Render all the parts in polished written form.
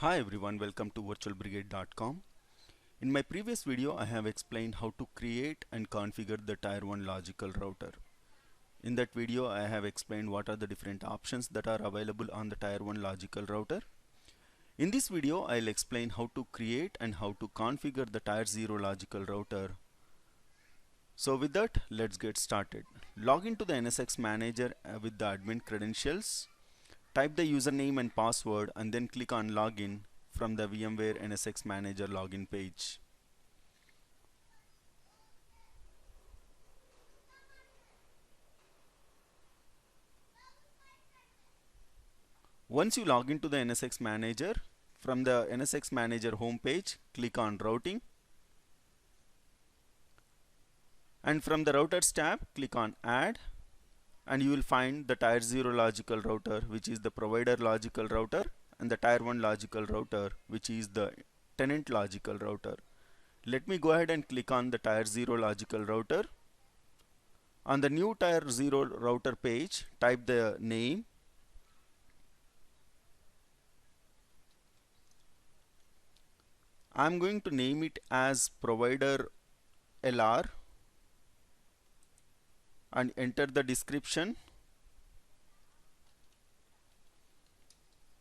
Hi everyone, welcome to virtualbrigade.com. In my previous video, I have explained how to create and configure the Tier 1 logical router. In that video, I have explained what are the different options that are available on the Tier 1 logical router. In this video, I'll explain how to create and how to configure the Tier 0 logical router. So with that, let's get started. Log into the NSX Manager with the admin credentials. Type the username and password and then click on login from the VMware NSX Manager login page. Once you log into the NSX Manager, from the NSX Manager homepage, click on routing. And from the routers tab, click on add. And you will find the Tier 0 logical router, which is the provider logical router, and the Tier 1 logical router, which is the tenant logical router. Let me go ahead and click on the Tier 0 logical router. On the new Tier 0 router page, type the name. I'm going to name it as provider LR and enter the description.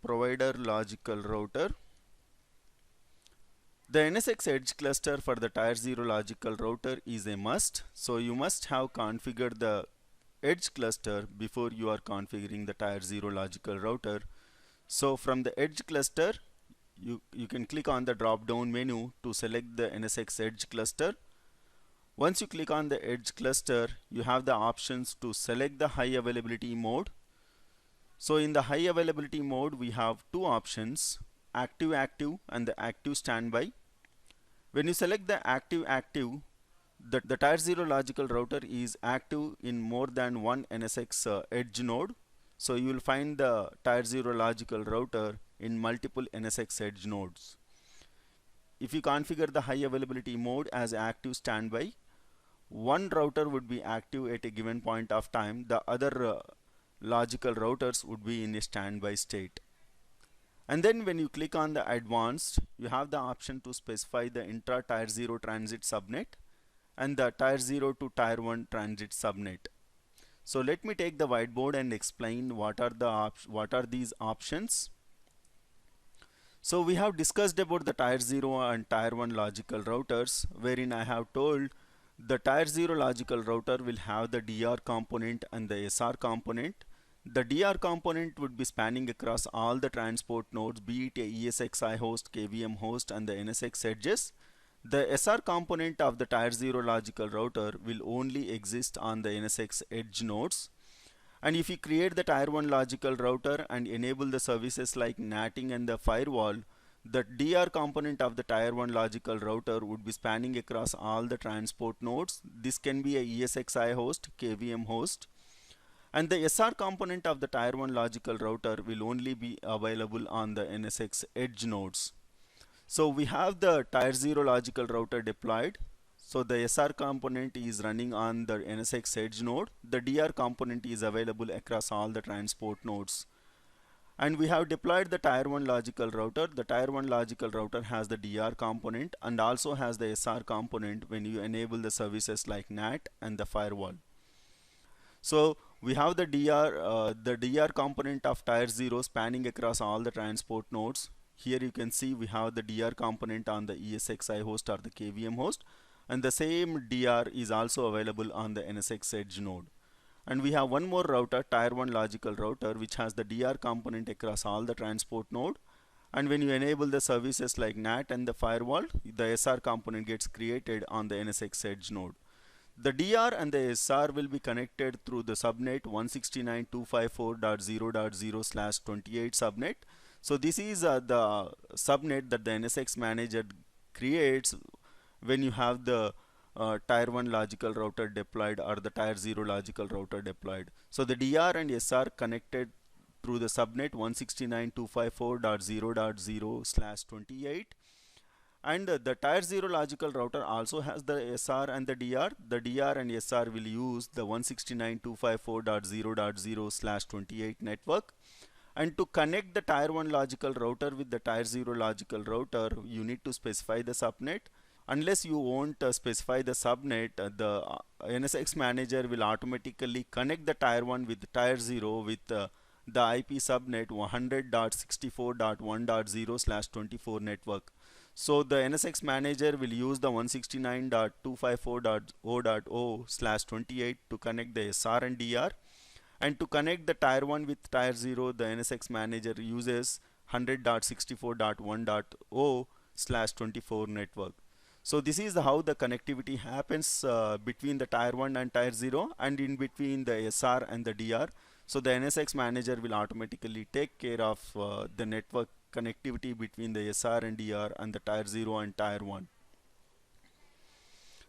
Provider logical router. The NSX Edge cluster for the Tier 0 logical router is a must. So you must have configured the Edge cluster before you are configuring the Tier 0 logical router. So from the Edge cluster, you can click on the drop down menu to select the NSX Edge cluster. Once you click on the Edge cluster, you have the options to select the high availability mode. So in the high availability mode, we have two options, active and the active standby. When you select the active, the Tier 0 logical router is active in more than one NSX Edge node. So you will find the Tier 0 logical router in multiple NSX Edge nodes. If you configure the high availability mode as active standby, one router would be active at a given point of time. The other logical routers would be in a standby state. And then when you click on the advanced, you have the option to specify the intra Tier 0 transit subnet and the Tier 0 to Tier 1 transit subnet. So let me take the whiteboard and explain what are these options. So we have discussed about the Tier 0 and Tier 1 logical routers, wherein I have told the Tier 0 logical router will have the DR component and the SR component. The DR component would be spanning across all the transport nodes, be it a ESXi host, KVM host, and the NSX edges. The SR component of the Tier 0 logical router will only exist on the NSX edge nodes. And if you create the Tier 1 logical router and enable the services like NATing and the firewall, the DR component of the Tier 1 logical router would be spanning across all the transport nodes. This can be a ESXi host, KVM host. And the SR component of the Tier 1 logical router will only be available on the NSX edge nodes. So we have the Tier 0 logical router deployed. So the SR component is running on the NSX edge node. The DR component is available across all the transport nodes. And we have deployed the Tier 1 logical router. The Tier 1 logical router has the DR component and also has the SR component when you enable the services like NAT and the firewall. So we have the DR component of Tier 0 spanning across all the transport nodes. Here you can see we have the DR component on the ESXi host or the KVM host, and the same DR is also available on the NSX edge node. And we have one more router, Tier 1 logical router, which has the DR component across all the transport node. And when you enable the services like NAT and the firewall, the SR component gets created on the NSX edge node. The DR and the SR will be connected through the subnet 169.254.0.0/28 subnet. So this is the subnet that the NSX manager creates when you have the Tier 1 logical router deployed or the Tier 0 logical router deployed. So the DR and SR connected through the subnet 169.254.0.0/28. And the Tier 0 logical router also has the SR and the DR. The DR and SR will use the 169.254.0.0/28 network. And to connect the tier 1 logical router with the tier 0 logical router, you need to specify the subnet. Unless you won't specify the subnet, the NSX manager will automatically connect the tier 1 with tier 0 with the IP subnet 100.64.1.0/24 network. So the NSX manager will use the 169.254.0.0/28 to connect the SR and DR. And to connect the tier 1 with tier 0, the NSX manager uses 100.64.1.0/24 network. So this is how the connectivity happens between the tier 1 and tier 0 and in between the SR and the DR. So the NSX manager will automatically take care of the network connectivity between the SR and DR and the tier 0 and tier 1.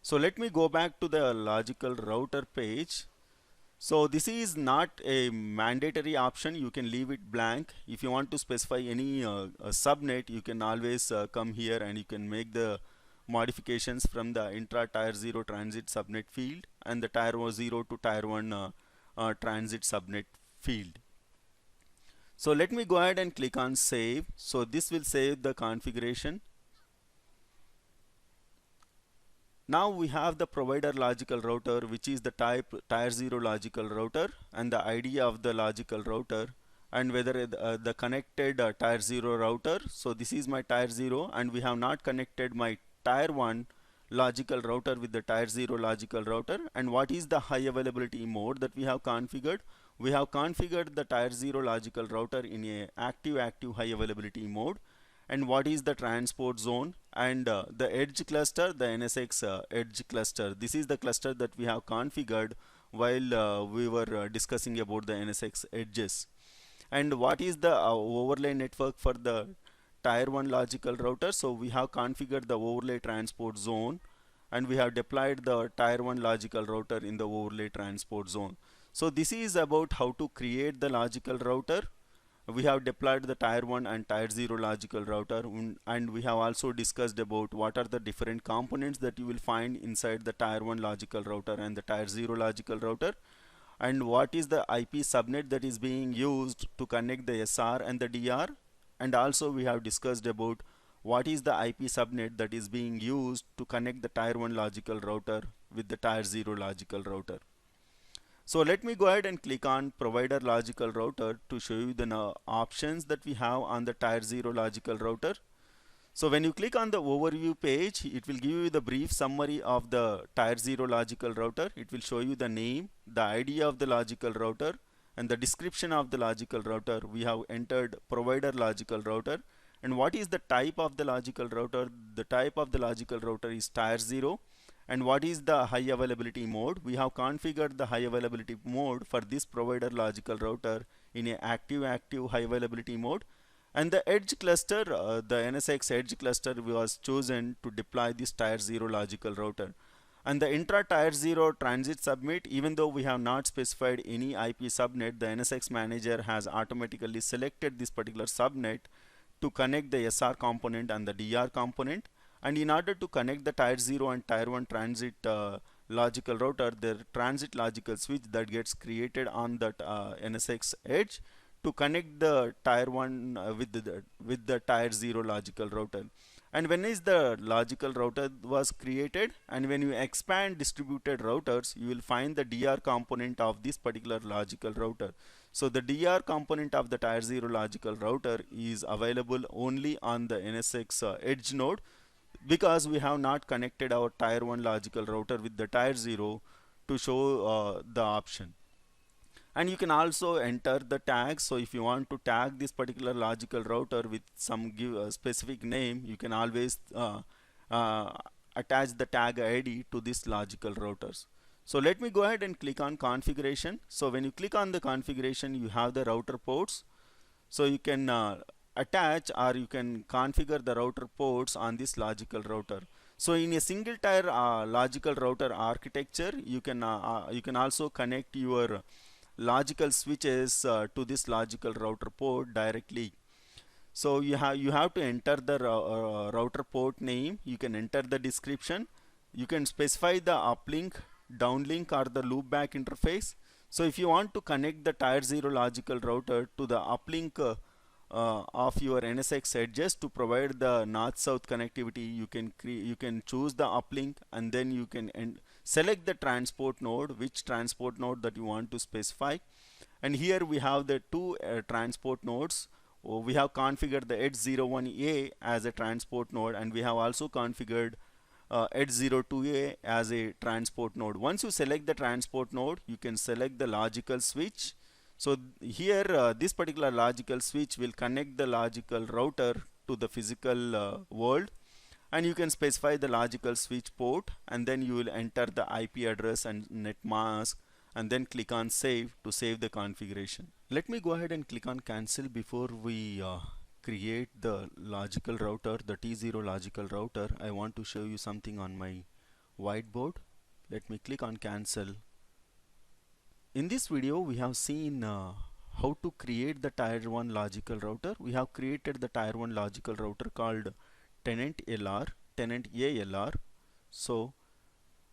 So let me go back to the logical router page. So this is not a mandatory option, you can leave it blank. If you want to specify any subnet, you can always come here and you can make the modifications from the intra tier 0 transit subnet field and the tier 0 to tier 1 transit subnet field. So let me go ahead and click on save. So this will save the configuration. Now we have the provider logical router, which is the type tier 0 logical router, and the ID of the logical router, and whether the connected tier 0 router. So this is my tier 0 and we have not connected my tier 1 logical router with the tier 0 logical router. And what is the high availability mode that we have configured? We have configured the tier 0 logical router in a active high availability mode. And what is the transport zone? And the edge cluster, the NSX edge cluster. This is the cluster that we have configured while we were discussing about the NSX edges. And what is the overlay network for the tier 1 logical router? So we have configured the overlay transport zone and we have deployed the tier 1 logical router in the overlay transport zone. So this is about how to create the logical router. We have deployed the tier 1 and tier 0 logical router, and we have also discussed about what are the different components that you will find inside the tier 1 logical router and the tier 0 logical router, and what is the IP subnet that is being used to connect the SR and the DR. And also we have discussed about what is the IP subnet that is being used to connect the tier 1 logical router with the tier 0 logical router. So let me go ahead and click on provider logical router to show you the options that we have on the tier 0 logical router. So when you click on the overview page, it will give you the brief summary of the tier 0 logical router. It will show you the name, the ID of the logical router, and the description of the logical router. We have entered provider logical router. And what is the type of the logical router? The type of the logical router is tier 0. And what is the high availability mode? We have configured the high availability mode for this provider logical router in a active high availability mode. And the edge cluster, the NSX edge cluster was chosen to deploy this tier 0 logical router. And the intra tier 0 transit subnet, even though we have not specified any IP subnet, the NSX manager has automatically selected this particular subnet to connect the SR component and the DR component. And in order to connect the tier 0 and tier 1 transit logical router, the transit logical switch that gets created on that NSX edge to connect the tier 1 with the tier 0 logical router. And when is the logical router was created, and when you expand distributed routers, you will find the DR component of this particular logical router. So the DR component of the tier 0 logical router is available only on the NSX edge node, because we have not connected our tier 1 logical router with the tier 0 to show the option. And you can also enter the tags. So if you want to tag this particular logical router with some specific name, you can always attach the tag ID to this logical routers. So let me go ahead and click on configuration. So when you click on the configuration, you have the router ports. So you can attach or you can configure the router ports on this logical router. So in a single tier logical router architecture, you can also connect your logical switches to this logical router port directly. So you have to enter the router port name. You can enter the description. You can specify the uplink, downlink, or the loopback interface. So if you want to connect the tier 0 logical router to the uplink of your NSX edges to provide the north-south connectivity, you can choose the uplink, and then you can select the transport node, which transport node that you want to specify. And here we have the two transport nodes. We have configured the H01A as a transport node, and we have also configured H02A as a transport node. Once you select the transport node, you can select the logical switch. So here this particular logical switch will connect the logical router to the physical world, and you can specify the logical switch port, and then you will enter the IP address and net mask, and then click on save to save the configuration. Let me go ahead and click on cancel before we create the logical router, the T0 logical router. I want to show you something on my whiteboard. Let me click on cancel. In this video we have seen how to create the tier 1 logical router. We have created the tier 1 logical router called tenant LR, tenant ALR. So,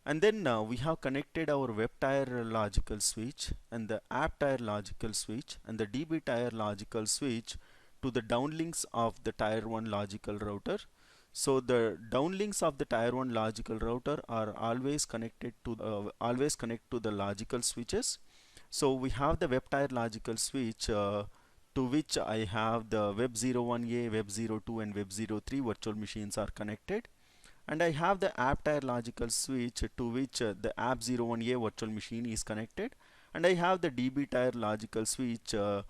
and then we have connected our web tier logical switch and the app tier logical switch and the DB tier logical switch to the downlinks of the tier 1 logical router. So the downlinks of the tier 1 logical router are always connected to the logical switches. So we have the web tier logical switch to which I have the Web01A, Web02 and Web03 virtual machines are connected, and I have the app tier logical switch to which the app01A virtual machine is connected, and I have the DB tier logical switch to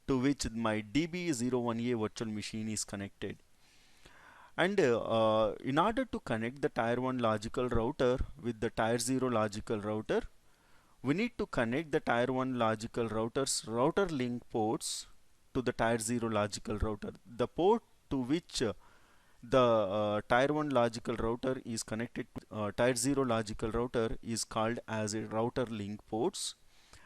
which my DB01A virtual machine is connected. And in order to connect the tier 1 logical router with the tier 0 logical router, we need to connect the tier 1 logical router's router link ports to the tier 0 logical router. The port to which the tier 1 logical router is connected to tier 0 logical router is called as a router link ports,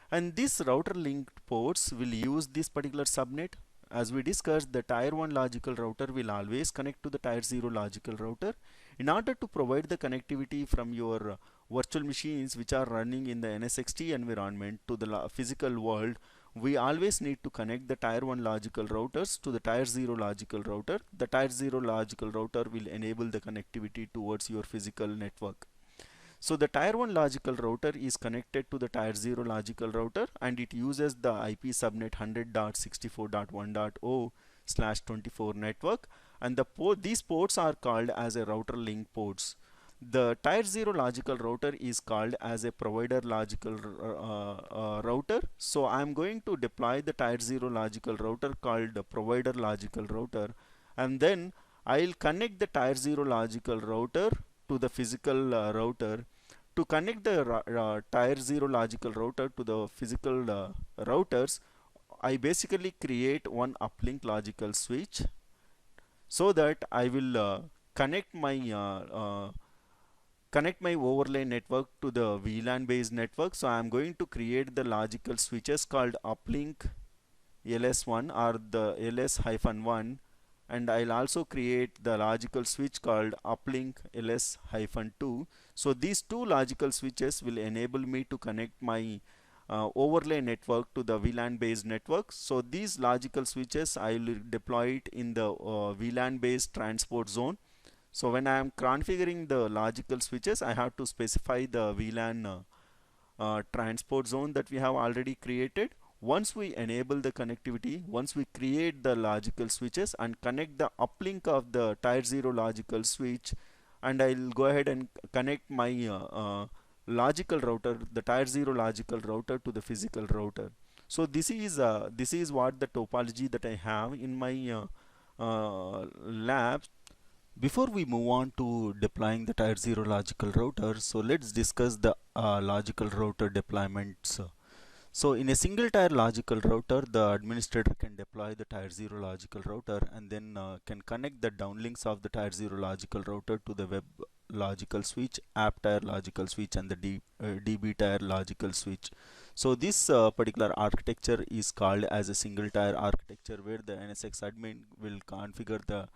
and this router link ports will use this particular subnet. As we discussed, the tier 1 logical router will always connect to the tier 0 logical router. In order to provide the connectivity from your virtual machines which are running in the NSXT environment to the physical world, we always need to connect the tier 1 logical routers to the tier 0 logical router. The tier 0 logical router will enable the connectivity towards your physical network. So the tier 1 logical router is connected to the tier 0 logical router, and it uses the IP subnet 100.64.1.0/24 network, and these ports are called as a router link ports. The tier 0 logical router is called as a provider logical router. So I'm going to deploy the tier 0 logical router called the provider logical router, and then I'll connect the tier 0 logical router to the physical router. To connect the tier 0 logical router to the physical routers, I basically create one uplink logical switch so that I will connect my overlay network to the VLAN based network. So I am going to create the logical switches called uplink ls1 or the ls-1, and I'll also create the logical switch called uplink ls-2. So these two logical switches will enable me to connect my overlay network to the VLAN based network. So these logical switches I will deploy it in the VLAN based transport zone. So when I am configuring the logical switches, I have to specify the VLAN transport zone that we have already created. Once we enable the connectivity, once we create the logical switches and connect the uplink of the tier 0 logical switch, and I'll go ahead and connect my logical router, the tier 0 logical router, to the physical router. So this is what the topology that I have in my lab. Before we move on to deploying the tier 0 logical router, so let's discuss the logical router deployments. So in a single tier logical router, the administrator can deploy the tier 0 logical router and then can connect the downlinks of the tier 0 logical router to the web logical switch, app tier logical switch, and the DB tier logical switch. So this particular architecture is called as a single tier architecture, where the NSX admin will configure the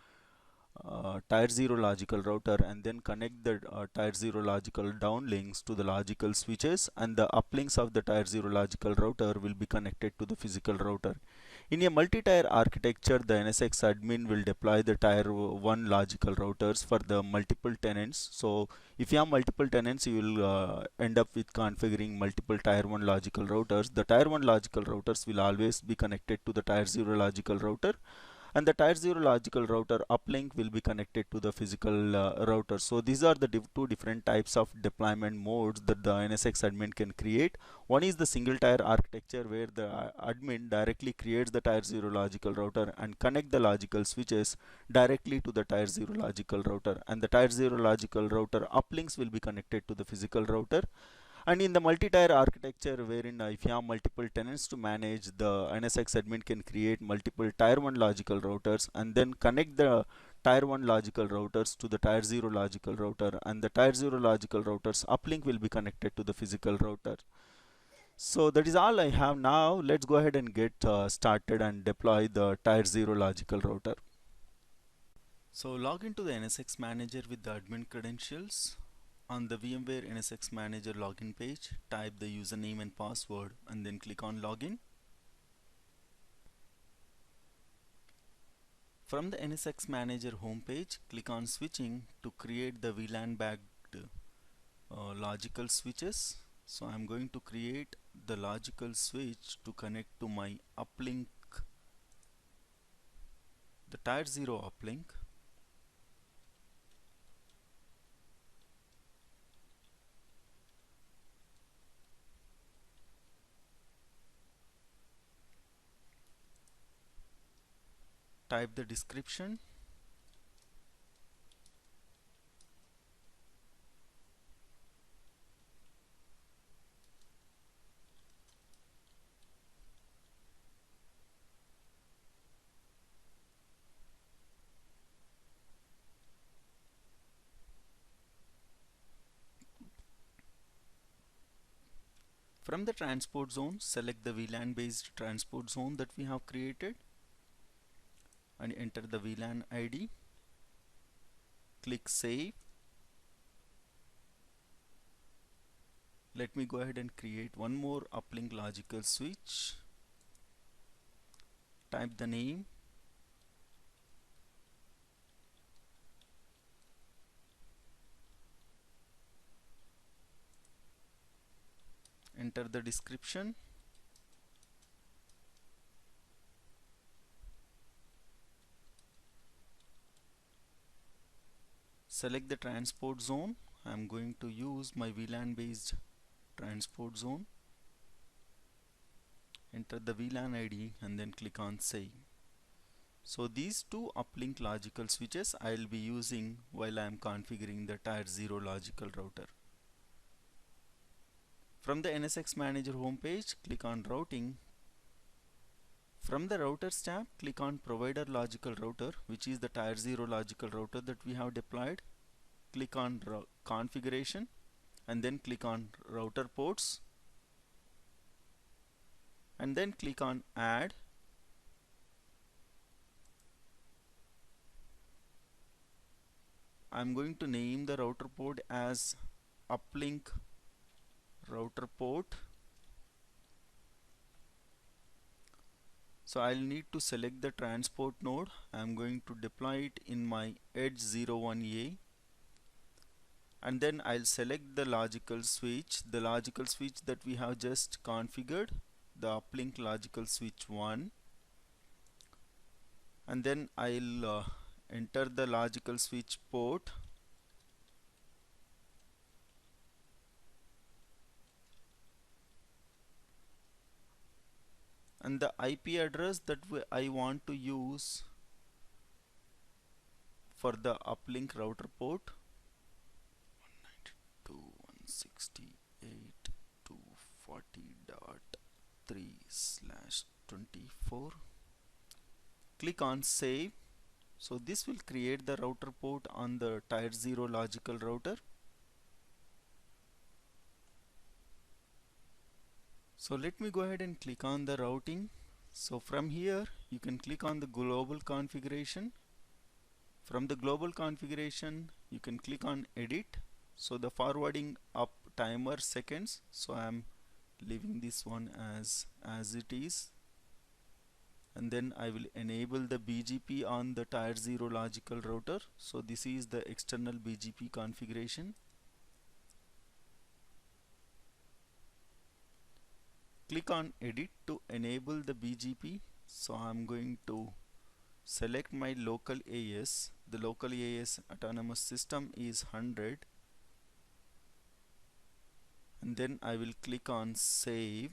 tier 0 logical router and then connect the tier 0 logical downlinks to the logical switches, and the uplinks of the tier 0 logical router will be connected to the physical router. In a multi-tier architecture, the NSX admin will deploy the tier 1 logical routers for the multiple tenants. So if you have multiple tenants, you will end up with configuring multiple tier 1 logical routers. The tier 1 logical routers will always be connected to the tier 0 logical router, and the tier 0 logical router uplink will be connected to the physical router. So these are the two different types of deployment modes that the NSX admin can create. One is the single tier architecture, where the admin directly creates the tier 0 logical router and connect the logical switches directly to the tier 0 logical router, and the tier 0 logical router uplinks will be connected to the physical router. And in the multi-tier architecture, wherein if you have multiple tenants to manage, the NSX admin can create multiple tier 1 logical routers and then connect the tier 1 logical routers to the tier 0 logical router, and the tier 0 logical routers uplink will be connected to the physical router. So that is all I have now. Let's go ahead and get started and deploy the tier 0 logical router. So log into the NSX Manager with the admin credentials. On the VMware NSX Manager login page, type the username and password and then click on Login. From the NSX Manager homepage, click on Switching to create the VLAN backed logical switches. So I'm going to create the logical switch to connect to my uplink, the tier 0 uplink. Type the description. From the transport zone, select the VLAN based transport zone that we have created and enter the VLAN ID. Click Save. Let me go ahead and create one more uplink logical switch. Type the name. Enter the description. Select the transport zone. I am going to use my VLAN based transport zone. Enter the VLAN ID and then click on Save. So these two uplink logical switches I will be using while I am configuring the tier 0 logical router. From the NSX Manager homepage, click on Routing. From the Routers tab, click on Provider Logical Router, which is the tier 0 logical router that we have deployed. Click on Configuration and then click on Router Ports and then click on Add. I'm going to name the router port as uplink router port. So I'll need to select the transport node. I'm going to deploy it in my Edge 01A, and then I'll select the logical switch that we have just configured, the uplink logical switch 1, and then I'll enter the logical switch port. And the IP address that I want to use for the uplink router port, 192.168.240.3/24. Click on Save. So this will create the router port on the tier 0 logical router. So let me go ahead and click on the routing. So from here you can click on the global configuration. From the global configuration, you can click on edit. So the forwarding up timer seconds, so I'm leaving this one as it is, and then I will enable the BGP on the tier 0 logical router. So this is the external BGP configuration. Click on edit to enable the BGP. So I'm going to select my local AS. The local AS autonomous system is 100, and then I will click on save.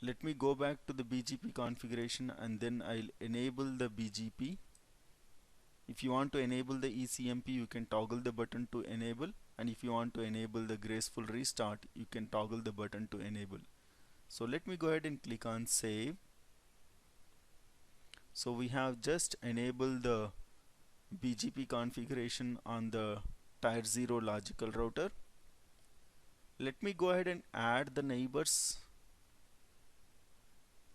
Let me go back to the BGP configuration and then I'll enable the BGP. If you want to enable the ECMP, you can toggle the button to enable, and if you want to enable the graceful restart, you can toggle the button to enable. So let me go ahead and click on save. So we have just enabled the BGP configuration on the tier 0 logical router. Let me go ahead and add the neighbors.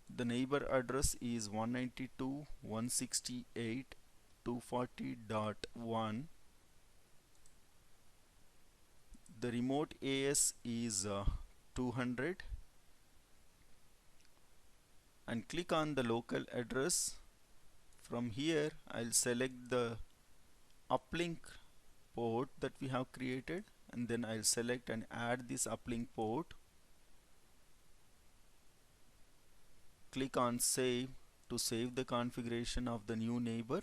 The neighbor address is 192.168.240.1. The remote AS is 200, and click on the local address. From here I'll select the uplink port that we have created, and then I'll select and add this uplink port. Click on save to save the configuration of the new neighbor.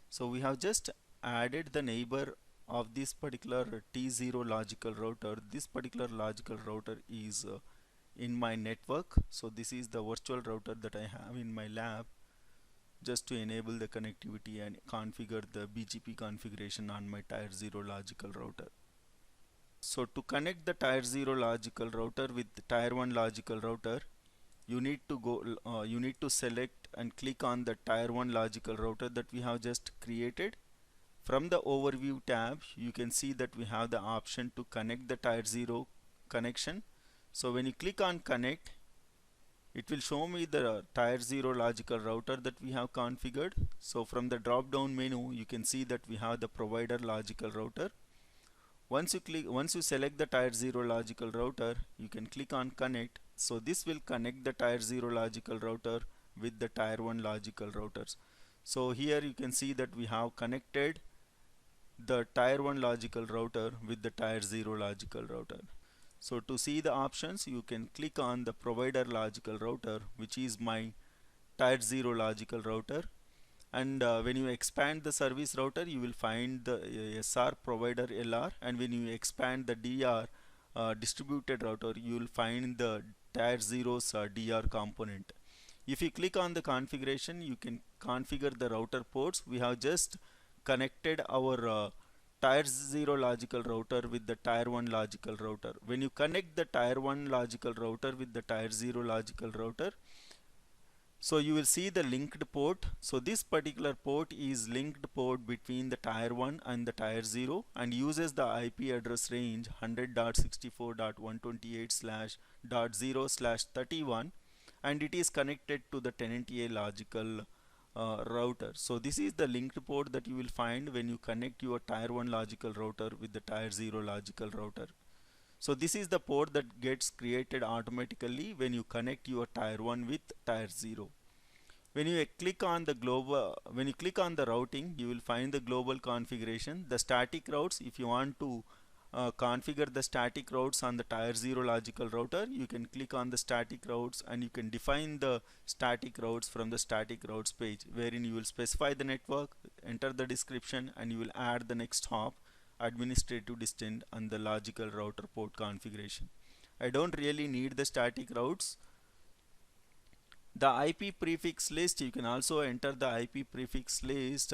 So we have just added the neighbor of this particular T0 logical router. This particular logical router is in my network. So this is the virtual router that I have in my lab, just to enable the connectivity and configure the BGP configuration on my tier 0 logical router. So to connect the tier 0 logical router with the tier 1 logical router, you need to select and click on the tier 1 logical router that we have just created. From the overview tab, you can see that we have the option to connect the tier 0 connection. So when you click on connect, it will show me the tier 0 logical router that we have configured. So from the drop down menu, you can see that we have the provider logical router. Once you select the tier 0 logical router, you can click on connect. So this will connect the tier 0 logical router with the tier 1 logical routers. So here you can see that we have connected the tier 1 logical router with the tier 0 logical router. So to see the options, you can click on the provider logical router, which is my tier 0 logical router. And when you expand the service router, you will find the SR provider LR, and when you expand the DR distributed router, you will find the tier 0's DR component. If you click on the configuration, you can configure the router ports. We have just connected our tier 0 logical router with the tier 1 logical router. When you connect the tier 1 logical router with the tier 0 logical router, so you will see the linked port. So this particular port is linked port between the tier 1 and the tier 0, and uses the IP address range 100.64.128/.0/31, and it is connected to the tenant-A logical router. So this is the linked port that you will find when you connect your tier 1 logical router with the tier 0 logical router. So this is the port that gets created automatically when you connect your tier 1 with tier 0. When you click on the routing, you will find the global configuration, the static routes. If you want to configure the static routes on the tier 0 logical router, you can click on the static routes, and you can define the static routes from the static routes page, wherein you will specify the network, enter the description, and you will add the next hop, administrative distance, and the logical router port configuration. I don't really need the static routes. The IP prefix list, you can also enter the IP prefix list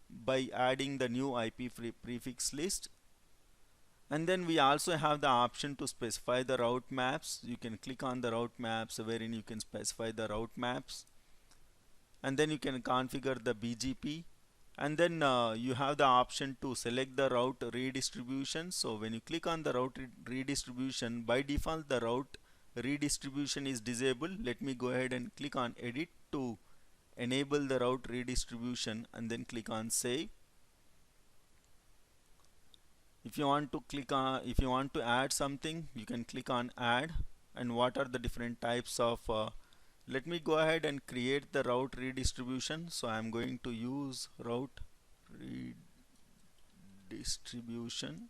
by adding the new IP prefix list. And then we also have the option to specify the route maps. You can click on the route maps, wherein you can specify the route maps, and then you can configure the BGP and then you have the option to select the route redistribution. So when you click on the route redistribution, by default the route redistribution is disabled. Let me go ahead and click on edit to enable the route redistribution, and then click on save. If you want to if you want to add something, you can click on add. And what are the different types of let me go ahead and create the route redistribution. So I'm going to use route redistribution.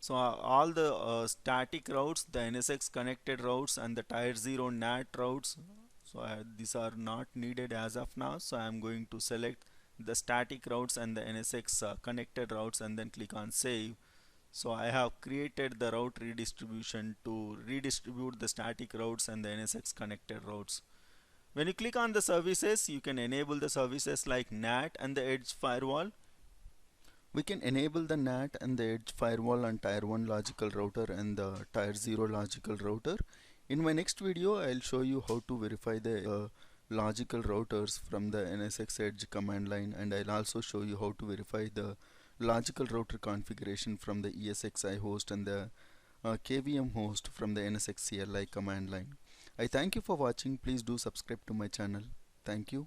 So all the static routes, the NSX connected routes, and the tier 0 NAT routes, so these are not needed as of now. So I'm going to select the static routes and the NSX connected routes, and then click on save. So I have created the route redistribution to redistribute the static routes and the NSX connected routes. When you click on the services, you can enable the services like NAT and the Edge firewall. We can enable the NAT and the Edge firewall on tier 1 logical router and the tier 0 logical router. In my next video, I'll show you how to verify the logical routers from the NSX Edge command line, and I'll also show you how to verify the logical router configuration from the ESXi host and the KVM host from the NSX CLI command line. I thank you for watching. Please do subscribe to my channel. Thank you.